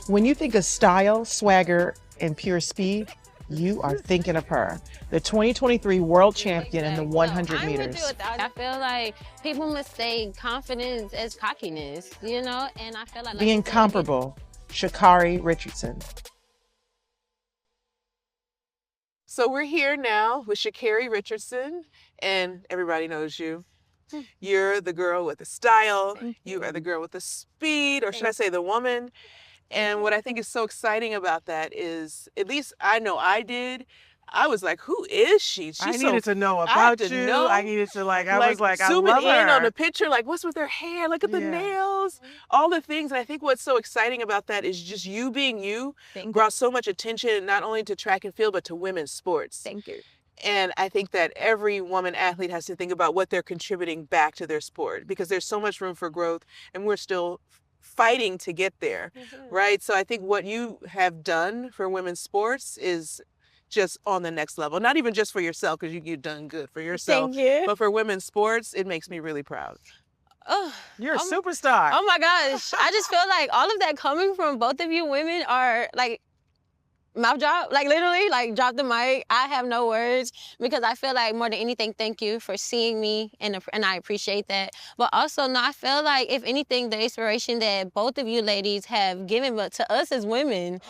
When you think of style, swagger, and pure speed, you are thinking of her, the 2023 world champion in the 100 meters. I feel like people mistake confidence as cockiness, you know, and I feel like The incomparable Sha'Carri Richardson. So we're here now with Sha'Carri Richardson, and everybody knows you. You're the girl with the style. You are the girl with the speed, or should I say the woman. And what I think is so exciting about that is, at least I know I did, I was like, who is she? I needed to know about you. I needed to I was like, I love her. Zooming in on the picture, like, what's with her hair? Look at the nails, all the things. And I think what's so exciting about that is just you being you brought so much attention, not only to track and field, but to women's sports. Thank you. And I think that every woman athlete has to think about what they're contributing back to their sport, because there's so much room for growth, and we're still fighting to get there, right? So I think what you have done for women's sports is just on the next level. Not even just for yourself, because you've done good for yourself. Thank you. But for women's sports, it makes me really proud. Oh, you're a superstar. Oh my gosh. I just feel like all of that coming from both of you women are like, mouth drop, like literally, like drop the mic. I have no words, because I feel like more than anything, thank you for seeing me, and I appreciate that. But also, no, I feel like if anything, the inspiration that both of you ladies have given, but to us as women,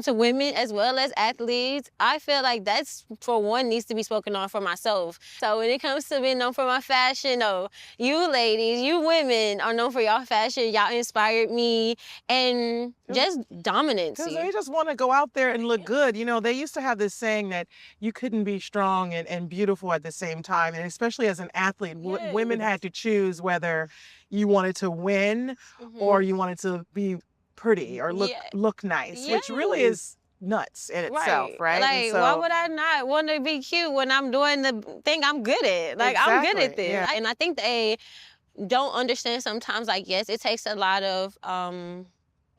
to women as well as athletes, I feel like that's, for one, needs to be spoken on for myself. So when it comes to being known for my fashion, no, you ladies, you women are known for y'all fashion. Y'all inspired me, and just dominance. Because they just want to go out there and look good. You know, they used to have this saying that you couldn't be strong and beautiful at the same time. And especially as an athlete, women had to choose whether you wanted to win or you wanted to be pretty or look nice, which really is nuts in itself, right? Like, why would I not want to be cute when I'm doing the thing I'm good at? Like, I'm good at this. Yeah. And I think they don't understand sometimes, like, yes, it takes a lot of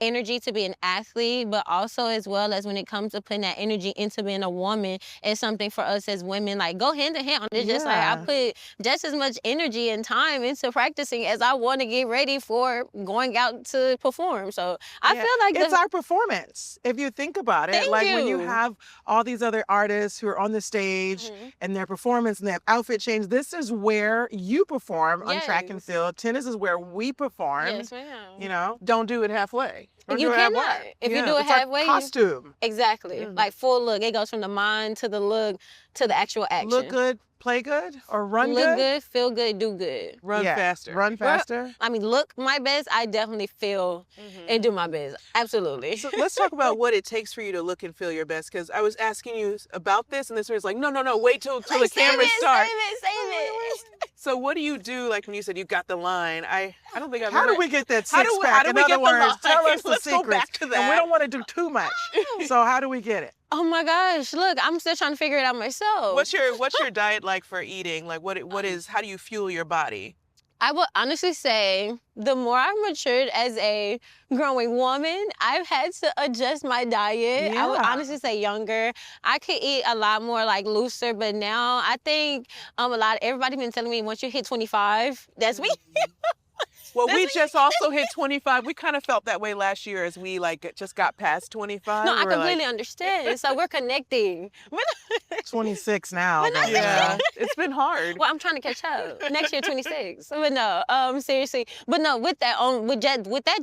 energy to be an athlete, but also as well as when it comes to putting that energy into being a woman, it's something for us as women, like, go hand in hand. It's just like I put just as much energy and time into practicing as I want to get ready for going out to perform. So I feel like it's our performance. If you think about it, when you you. have all these other artists who are on the stage and their performance and they have outfit change, this is where you perform on track and field. Tennis is where we perform. Yes, ma'am. You know, Don't do it halfway. You cannot. If you do it halfway, costume. Exactly. Like full look. It goes from the mind to the look to the actual action. Look good, play good, or run good. Look good, feel good, do good. Run faster. Run faster. I mean, look my best. I definitely feel and do my best. Absolutely. So let's talk about what it takes for you to look and feel your best, because I was asking you about this, and this was like, no, wait till the cameras start. Save it. So what do you do, like when you said you got the line? I don't think I've How ever... do we get that How six do pack? we In get other the words, line? tell us the Let's go secrets. back to that. And we don't want to do too much. So how do we get it? Oh my gosh, look, I'm still trying to figure it out myself. What's your diet like for eating? Like how do you fuel your body? I would honestly say the more I've matured as a growing woman, I've had to adjust my diet. I would honestly say younger. I could eat a lot more like looser, but now I think everybody's been telling me once you hit 25, that's me. Well, we just also hit 25. We kind of felt that way last year as we just got past 25. No, I completely understand. So we're connecting. 26 now. Yeah, it's been hard. Well, I'm trying to catch up. Next year, 26. But no, seriously. But no, with that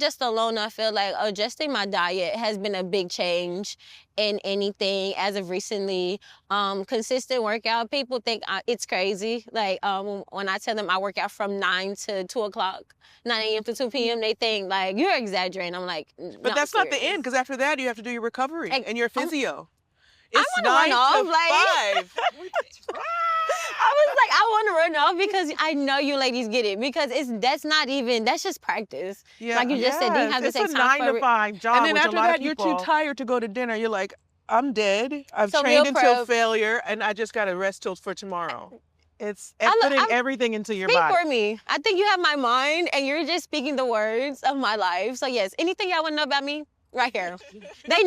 just alone, I feel like adjusting my diet has been a big change in anything as of recently. Consistent workout, people think it's crazy. Like when I tell them I work out from 9 to 2 o'clock, 9 a.m. to 2 p.m., they think like, you're exaggerating. I'm like, but that's not the end, because after that you have to do your recovery and your physio. I want to run off, like. I was like, I want to run off because I know you ladies get it, because that's just practice. Yeah. Like you just said, you have to take time for it. It's a 9 to 5 job. And then after that, you're too tired to go to dinner. You're like, I'm dead. I've trained until failure, and I just got to rest for tomorrow. It's putting everything into your body. Speak for me. I think you have my mind, and you're just speaking the words of my life. So yes, anything y'all want to know about me, right here. They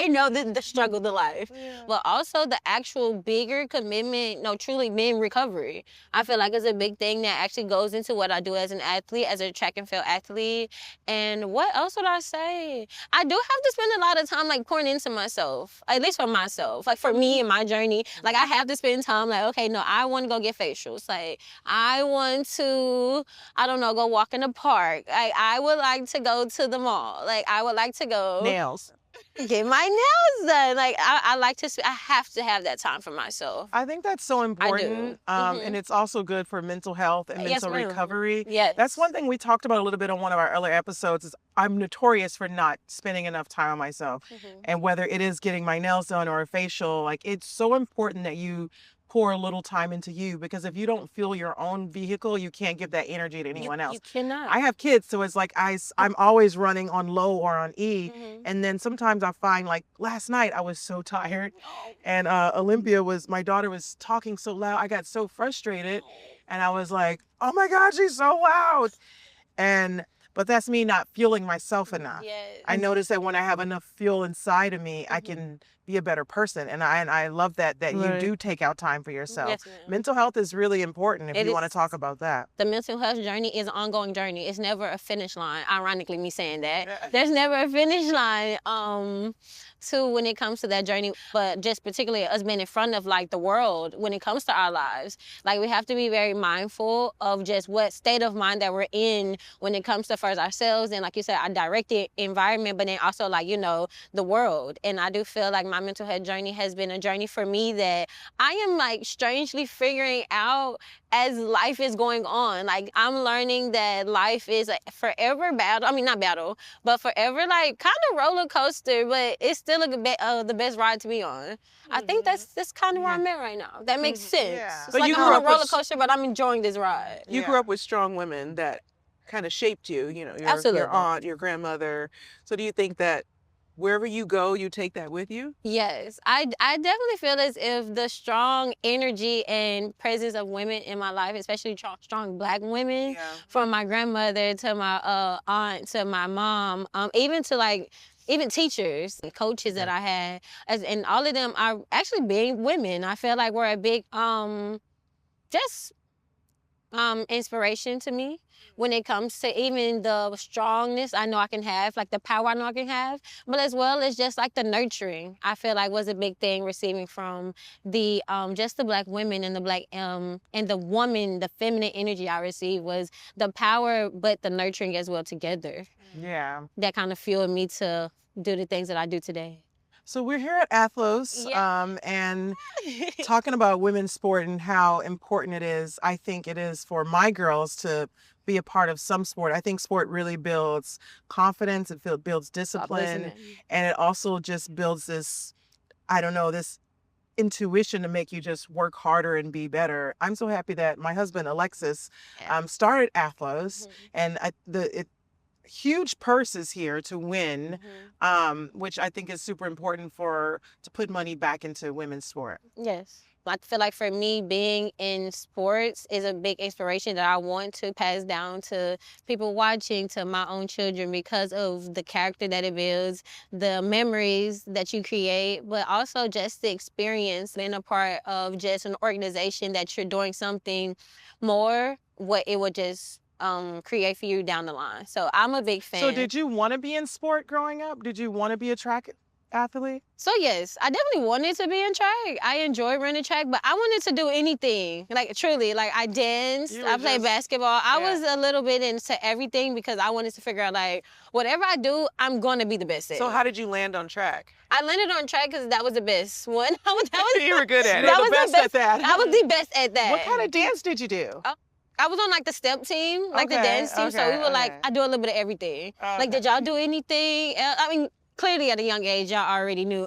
know the struggle, the life. Yeah. But also the actual bigger commitment, no, truly men recovery. I feel like it's a big thing that actually goes into what I do as an athlete, as a track and field athlete. And what else would I say? I do have to spend a lot of time like pouring into myself, at least for myself, like for me and my journey. Like I have to spend time like, okay, no, I want to go get facials. Like I want to, I don't know, go walk in the park. Like I would like to go to the mall. Like I would like to go Nails. get my nails done. Like I like to, I have to have that time for myself. I think that's so important. And it's also good for mental health and Yes, mental ma'am. recovery. Yes. That's one thing we talked about a little bit on one of our earlier episodes is I'm notorious for not spending enough time on myself. And whether it is getting my nails done or a facial, like it's so important that you pour a little time into you, because if you don't feel your own vehicle, you can't give that energy to anyone else. You cannot. I have kids, so it's like I'm always running on low or on E. And then sometimes I find like last night I was so tired and my daughter was talking so loud. I got so frustrated and I was like, oh my God, she's so loud. But that's me not fueling myself enough. Yes. I notice that when I have enough fuel inside of me, I can be a better person. And I love that Right. you do take out time for yourself. Yes, ma'am. Mental health is really important if It you want to is. talk about that. The mental health journey is an ongoing journey. It's never a finish line. Ironically, me saying that. There's never a finish line to when it comes to that journey. But just particularly us being in front of like the world when it comes to our lives. Like we have to be very mindful of just what state of mind that we're in when it comes to first ourselves and like you said, our directed environment, but then also like, you know, the world. And I do feel like my mental health journey has been a journey for me that I am like strangely figuring out as life is going on. Like I'm learning that life is a forever battle. I mean, not battle, but forever like kind of roller coaster, but it's still the best ride to be on. I think that's kind of where I'm at right now. That makes sense. Yeah. It's But like you I'm grew on up a with- roller coaster, but I'm enjoying this ride. You Yeah. grew up with strong women that kind of shaped you, you know, Absolutely. your aunt, your grandmother. So do you think that wherever you go, you take that with you? Yes, I definitely feel as if the strong energy and presence of women in my life, especially strong Black women, from my grandmother to my aunt to my mom, even to like even teachers and coaches that I had, and all of them are actually big women. I feel like we're a big inspiration to me when it comes to even the strongness I know I can have, like the power I know I can have, but as well as just like the nurturing, I feel like was a big thing receiving from the just the Black women and the Black and the woman, the feminine energy I received was the power, but the nurturing as well together. Yeah. That kind of fueled me to do the things that I do today. So we're here at Athlos and talking about women's sport and how important it is. I think it is for my girls to be a part of some sport. I think sport really builds confidence, it builds discipline, and it also just builds this, I don't know, this intuition to make you just work harder and be better. I'm so happy that my husband, Alexis, started Athlos, and huge purses here to win, which I think is super important to put money back into women's sport. Yes. I feel like for me, being in sports is a big inspiration that I want to pass down to people watching, to my own children, because of the character that it builds, the memories that you create, but also just the experience being a part of just an organization that you're doing something more, what it would just create for you down the line. So I'm a big fan. So did you want to be in sport growing up? Did you want to be a track athlete? So yes, I definitely wanted to be in track. I enjoy running track, but I wanted to do anything. Like truly, like I danced, I played basketball. I was a little bit into everything because I wanted to figure out like, whatever I do, I'm going to be the best at. So how did you land on track? I landed on track because that was the best one. You were good at it. That was the best at that. I was the best at that. What kind of dance did you do? I was on like the step team, like the dance team. So we were like, I do a little bit of everything. Like, did y'all do anything? I mean, clearly at a young age, y'all already knew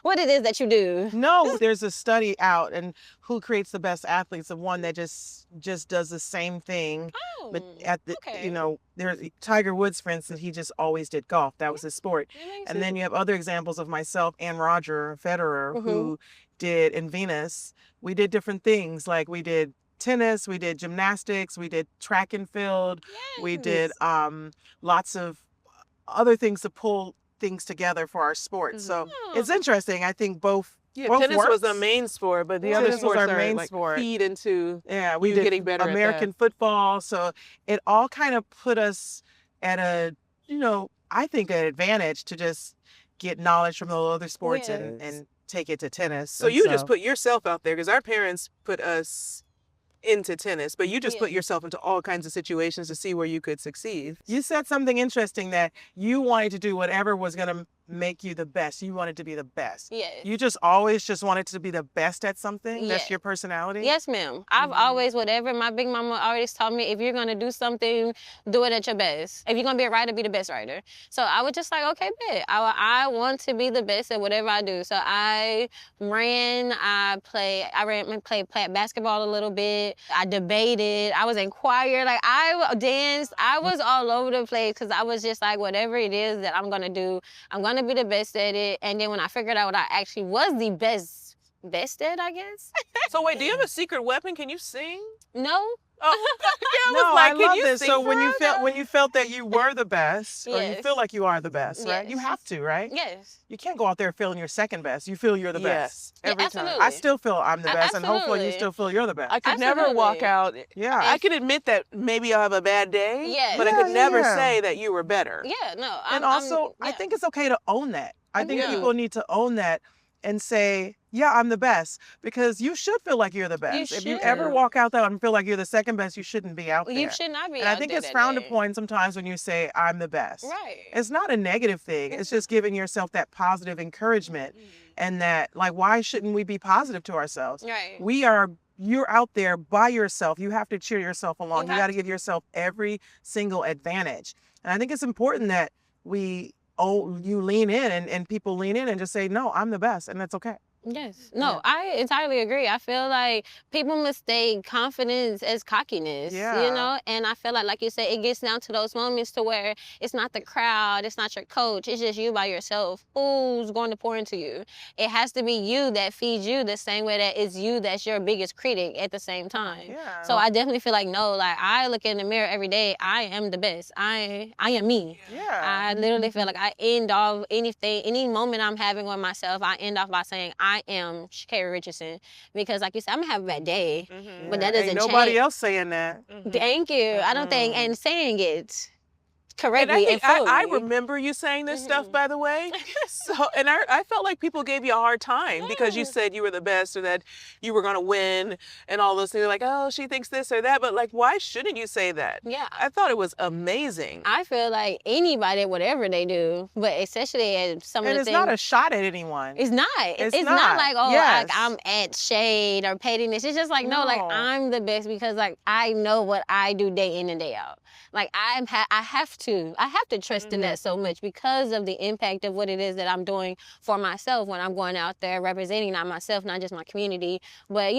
what it is that you do. No, there's a study out, and who creates the best athletes? The one that just does the same thing. But there's Tiger Woods, for instance, he just always did golf. That was his sport. And then you have other examples of myself and Roger Federer, who did in Venus. We did different things, like we did tennis, we did gymnastics, we did track and field, we did lots of other things to pull things together for our sports. So it's interesting. I think both. Yeah, both tennis was the works. main sport, but the other Tennis was sports our are main like sport. feed into We you did getting better American at that. football. So it all kind of put us at a, I think an advantage to just get knowledge from the other sports and take it to tennis. So you just put yourself out there, because our parents put us into tennis, but you just put yourself into all kinds of situations to see where you could succeed. You said something interesting, that you wanted to do whatever was going to make you the best. You wanted to be the best. Yes. You just always just wanted to be the best at something? That's Yes. your personality? Yes, ma'am. I've always, whatever, my big mama always taught me, if you're going to do something, do it at your best. If you're going to be a writer, be the best writer. So I was just like, okay, bet. I want to be the best at whatever I do. So I played basketball a little bit. I debated. I was in choir. Like, I danced. I was all over the place, because I was just like, whatever it is that I'm going to do, I'm going to be the best at it. And then when I figured out what I actually was the best at, I guess. So wait, do you have a secret weapon? Can you sing? No. Oh, No, I love this. So when when you felt that you were the best, or you Yes. feel like you are the best, right? You Yes. have to, right? Yes. You can't go out there feeling you're second best. You feel you're the best Yes, every absolutely. time. I still feel I'm the best, and hopefully you Absolutely. still feel you're the best. I could never walk out. Yeah. I could admit that maybe I'll have a bad day, Yes. but I could never Yeah. say that you were better. Yeah, no. And also, I think it's okay to own that. I think Yeah. people need to own that and say, yeah, I'm the best, because you should feel like you're the best. If you ever should. walk out there and feel like you're the second best, you shouldn't be out there. You should not be And out I think there it's that frowned day. upon sometimes when you say, I'm the best. Right. It's not a negative thing. It's just giving yourself that positive encouragement, and that, like, why shouldn't we be positive to ourselves? Right. You're out there by yourself. You have to cheer yourself along. You have got to give yourself every single advantage. And I think it's important that you lean in and people lean in and just say, no, I'm the best. And that's okay. Yes. No, I entirely agree. I feel like people mistake confidence as cockiness, Yeah. And I feel like you said, it gets down to those moments to where it's not the crowd, it's not your coach, it's just you by yourself. Who's going to pour into you? It has to be you that feeds you the same way that it's you that's your biggest critic at the same time. Yeah. So I definitely feel like, no, like, I look in the mirror every day, I am the best. I am me. Yeah. I literally feel like I end off any moment I'm having with myself, I end off by saying, I am Sha'Carri Richardson, because, like you said, I'm gonna have a bad day, but that doesn't Ain't nobody change. else saying that. Thank you. I don't think, and saying it correctly And I and think fully. I remember you saying this stuff, by the way. So, and I felt like people gave you a hard time because you said you were the best, or that you were going to win, and all those things. Like, oh, she thinks this or that. But, like, why shouldn't you say that? Yeah. I thought it was amazing. I feel like anybody, whatever they do, but especially at some And of the it's things. not a shot at anyone. It's not. It's It's not not. like, oh, Yes. like, I'm at shade or pettiness. It's just like, no, like, No. I'm the best because, like, I know what I do day in and day out. Like, I have to trust in that so much because of the impact of what it is that I'm doing for myself when I'm going out there representing not myself, not just my community, but,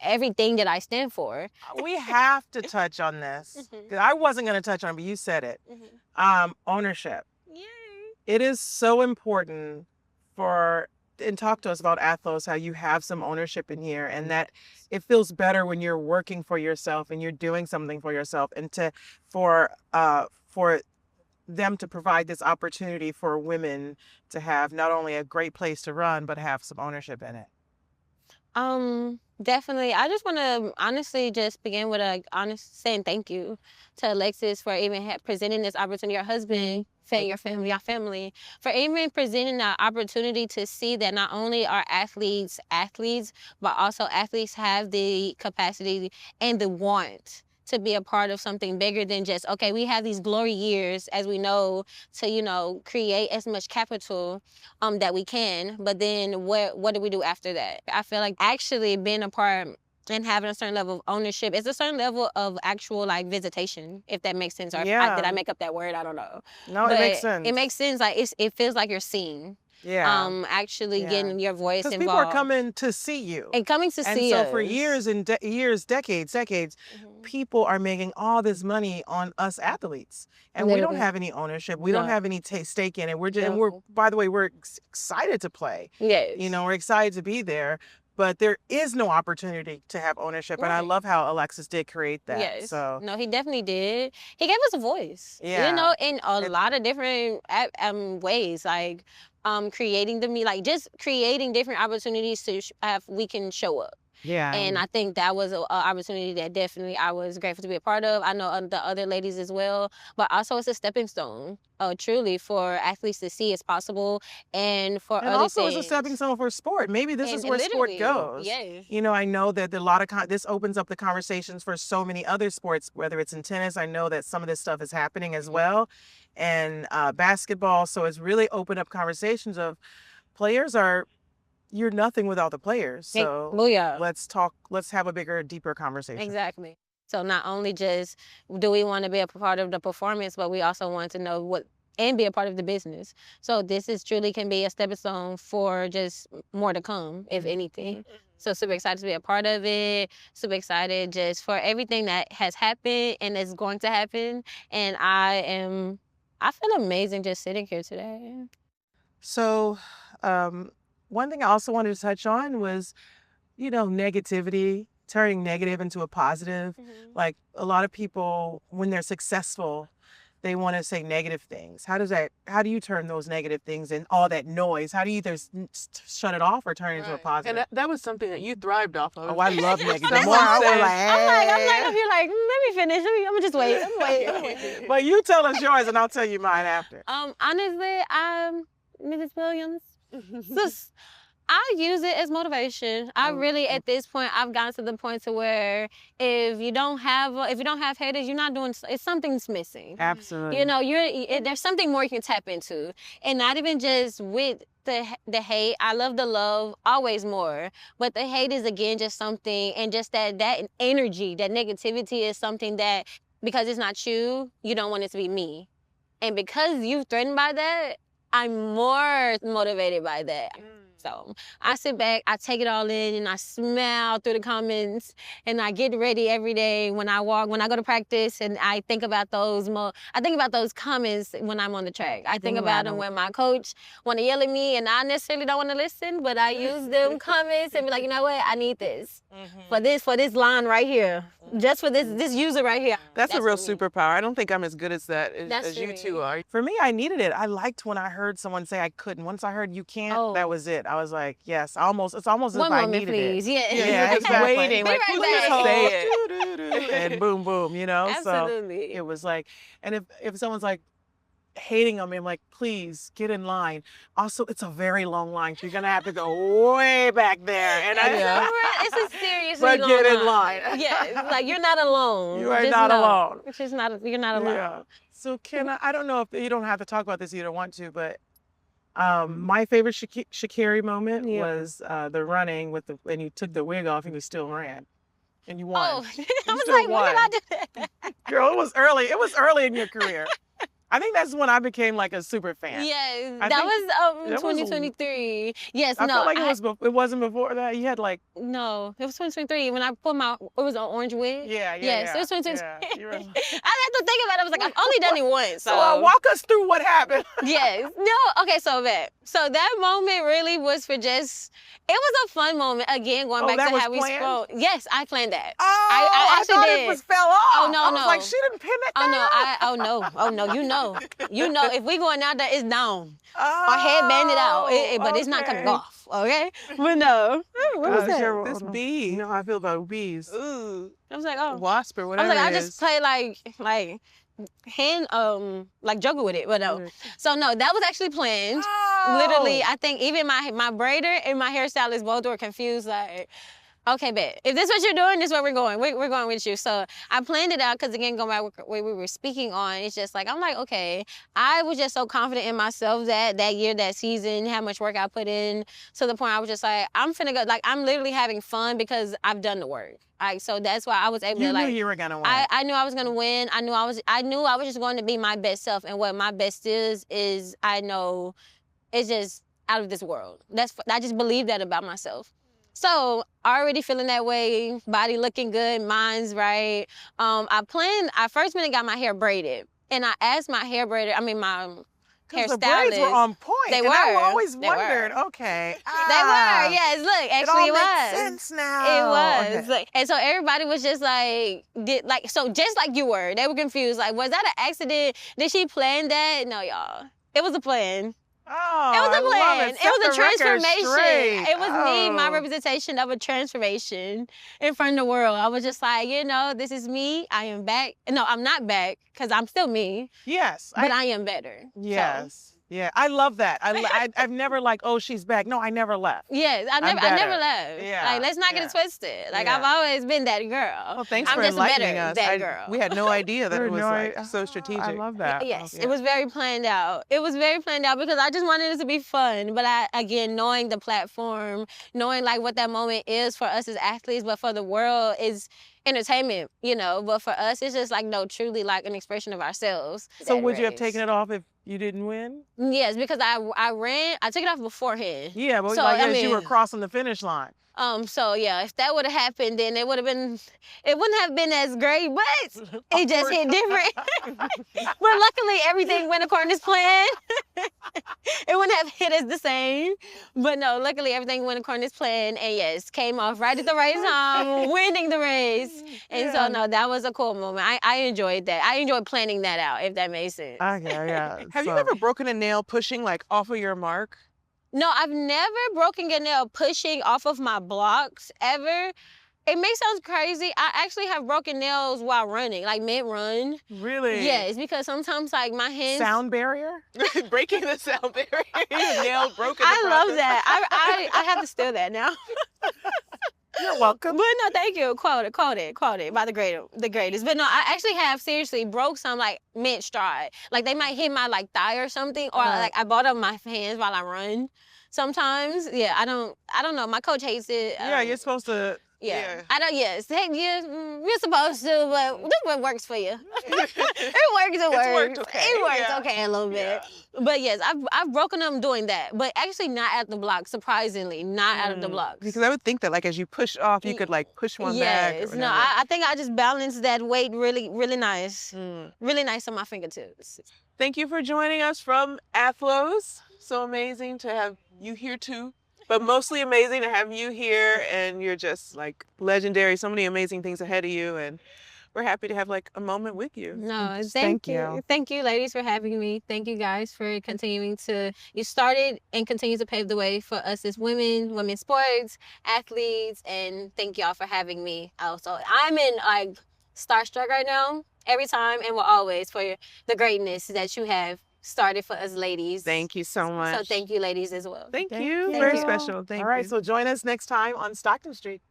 everything that I stand for. We have to touch on this. 'Cause I wasn't going to touch on it, but you said it. Ownership. Yay. It is so important and talk to us about Athlos, how you have some ownership in here, and that it feels better when you're working for yourself and you're doing something for yourself, and for them to provide this opportunity for women to have not only a great place to run, but have some ownership in it. Definitely. I just want to honestly just begin with saying thank you to Alexis for even presenting this opportunity, your husband, your family, for even presenting the opportunity to see that not only are athletes, but also athletes have the capacity and the want to be a part of something bigger than just, okay, we have these glory years, as we know, to, create as much capital that we can, but then what do we do after that? I feel like actually being a part and having a certain level of ownership is a certain level of actual, like, visitation, if that makes sense. Or did I make up that word? I don't know. No, it makes sense. It makes sense. Like, it feels like you're seen. Yeah. Actually getting your voice Because involved. people are coming to see you. And coming to see us. us. And so for years and decades, people are making all this money on us athletes. And we don't have any ownership. We don't have any stake in it. By the way, we're excited to play. Yes. We're excited to be there. but there is no opportunity to have ownership. And I love how Alexis did create that. Yes. So No, he definitely did. He gave us a voice. Yeah. You know, in a lot of different ways, like creating like just creating different opportunities to have we can show up. yeah. And I think that was an opportunity that definitely I was grateful to be a part of. I know the other ladies as well, but also it's a stepping stone, truly, for athletes to see it's possible and for and other also things. it's a stepping stone for sport. Maybe this is And where sport literally, goes. yes. You know, I know that a lot of this opens up the conversations for so many other sports, whether it's in tennis. I know that some of this stuff is happening as well, and basketball. So it's really opened up conversations of players you're nothing without the players. So Booyah. let's have a bigger, deeper conversation. Exactly. So not only just do we want to be a part of the performance, but we also want to know and be a part of the business. So this is truly can be a stepping stone for just more to come, if anything. So super excited to be a part of it. Super excited just for everything that has happened and is going to happen. And I feel amazing just sitting here today. So, one thing I also wanted to touch on was, negativity, turning negative into a positive. Like a lot of people, when they're successful, they want to say negative things. How do you turn those negative things and all that noise? How do you either shut it off or turn it into a positive? And that was something that you thrived off of. Oh, I love negative. Someone More I said- was like, I'm here like, let me finish. I'm gonna just wait. I'm waiting. But you tell us yours and I'll tell you mine after. Honestly, Mrs. Williams. Sis, I use it as motivation. I really, at this point, I've gotten to the point to where if you don't have haters, you're not doing. It's something's missing. Absolutely. You know, there's something more you can tap into, and not even just with the hate. I love the love always more, but the hate is again just something, and just that energy, that negativity is something that because it's not you, you don't want it to be me, and because you're threatened by that, I'm more motivated by that. So I sit back, I take it all in, and I smile through the comments, and I get ready every day when I go to practice, and I think about those comments when I'm on the track. I think about them when my coach want to yell at me, and I necessarily don't want to listen, but I use them comments and be like, you know what, I need this for this line right here, just for this user right here. That's a real for me. superpower. I don't think I'm as good as that as you two are. For me, I needed it. I liked when I heard someone say I couldn't. Once I heard you can't, that was it. I was like, yes, it's almost as One if I moment, needed please. it. Yeah. Yeah, Just exactly. waiting, Be like, right who's back. gonna say it? And boom, boom, Absolutely. So it was like, and if someone's like hating on me, I'm like, please get in line. Also, it's a very long line, so you're gonna have to go way back there. And It's a serious but get in line. Yeah, like you're not alone. You are Just not know. alone. It's just not. You're not alone. Yeah. So I don't know if you don't have to talk about this, you don't want to, but my favorite Sha'Carri moment was the running when you took the wig off and you still ran. And you won. Oh, I was still like, when won. did I do that? Girl, it was early. It was early in your career. I think that's when I became like a super fan. Yes, I that think was 2023. Yes, I no, felt like it wasn't before that. You had like no, it was 2023 when I put it was an orange wig. Yes, it was 2023. Yeah, I had to think about it. I was like, I've only done it once. So walk us through what happened. Yes. No. Okay. So that moment really was for just. It was a fun moment. Again, going back to how we spoke. Yes, I planned that. Oh, I actually thought did. it fell off. Oh no, I was no. like, she didn't pin that down. Oh no. You know. If we going out there, it's down. Oh, Our head banded out. But it's not coming off. Okay. But no. What was that? This bee. You know how I feel about bees. Ooh. I was like, oh. Wasp or I whatever was like, I it just is. play like hand like juggle with it, but no. So no, that was actually planned. Oh. Literally, I think even my braider and my hairstylist both were confused. Like, okay, bet if this is what you're doing, this is where we're going. We're going with you. So I planned it out because again, going back where we were speaking on, it's just like I'm like, okay, I was just so confident in myself that year, that season, how much work I put in to the point I was just like, I'm finna go. Like I'm literally having fun because I've done the work. So that's why I was able to knew you were gonna win. I knew I was gonna win. I knew I was just going to be my best self, and what my best is I know it's just out of this world. I just believe that about myself. So already feeling that way, body looking good, mind's right. I first went and got my hair braided, and I asked my hair braider, 'Cause the braids were hairstylist. on point. They and I were. always They were. wondered, okay. They were, yes. Look, It actually, all it makes was. sense now. It was. Okay. Like, and so everybody was just like, so just like you were. They were confused. Like, was that an accident? Did she plan that? No, y'all. It was a plan. Oh, It was I a love plan. it. It was a Set the record transformation. straight. It was me, my Oh. representation of a transformation in front of the world. I was just like, this is me. I am back. No, I'm not back because I'm still me, Yes. but I am better. So, Yes. Yeah, I love that. I've never like, oh, she's back. No, I never left. yes, I never better. left. Yeah, Like, let's not get it yeah. twisted. Like, Yeah. I've always been that girl. Well, thanks I'm for just enlightening better us. that girl. We had no idea that We it had was no like idea. so strategic. I love that. Yes, Okay. it was very planned out. It was very planned out because I just wanted it to be fun. But again, knowing the platform, knowing like what that moment is for us as athletes, but for the world is entertainment, But for us, it's just like, no, truly like an expression of ourselves. So that would you have race. taken it off if you didn't win? Yes, because I took it off beforehand. Yeah, but So, like I as you were mean- crossing the finish line. So yeah, if that would have happened, then it wouldn't have been as great, but it just hit different. But luckily, everything went according to plan. It wouldn't have hit as the same. But no, luckily, everything went according to plan. And yes, came off right at the right time, winning the race. And so, no, that was a cool moment. I enjoyed that. I enjoyed planning that out, if that makes sense. Okay, yeah. Have you so- ever broken a nail pushing like off of your mark? No, I've never broken a nail pushing off of my blocks, ever. It may sound crazy. I actually have broken nails while running, like mid-run. Really? Yes, because sometimes like my hands. Sound barrier? Breaking the sound barrier. Your nail broken. I love that. I have to steal that now. You're welcome. But no, thank you. Quote it by the greatest. But no, I actually have seriously broke some like mid stride. Like they might hit my like thigh or something, or like I bought up my hands while I run. Sometimes, yeah, I don't know. My coach hates it. Yeah, you're supposed to. Yeah. I don't. Yes, heck, you're supposed to, but do what works for you. It works. It works. worked okay, It works yeah. okay a little bit. But yes, I've broken them doing that, but actually not at the block. Surprisingly, not out of the blocks. Because I would think that like as you push off, you could like push one back. or Yes. No, whatever. I think I just balanced that weight really, really nice. Really nice on my fingertips. Thank you for joining us from Athlos. So amazing to have you here too. But mostly amazing to have you here, and you're just like legendary. So many amazing things ahead of you, and we're happy to have like a moment with you. No, thank thank you. you. Thank you, ladies, for having me. Thank you guys for continuing to, you started and continue to pave the way for us as women, women's sports, athletes, and thank y'all for having me also. I'm in like starstruck right now every time and will always for the greatness that you have started for us ladies. Thank you so much. So thank you, ladies, as well. Thank Thank you. you. Very you. special. Thank All right, you. so join us next time on Stockton Street.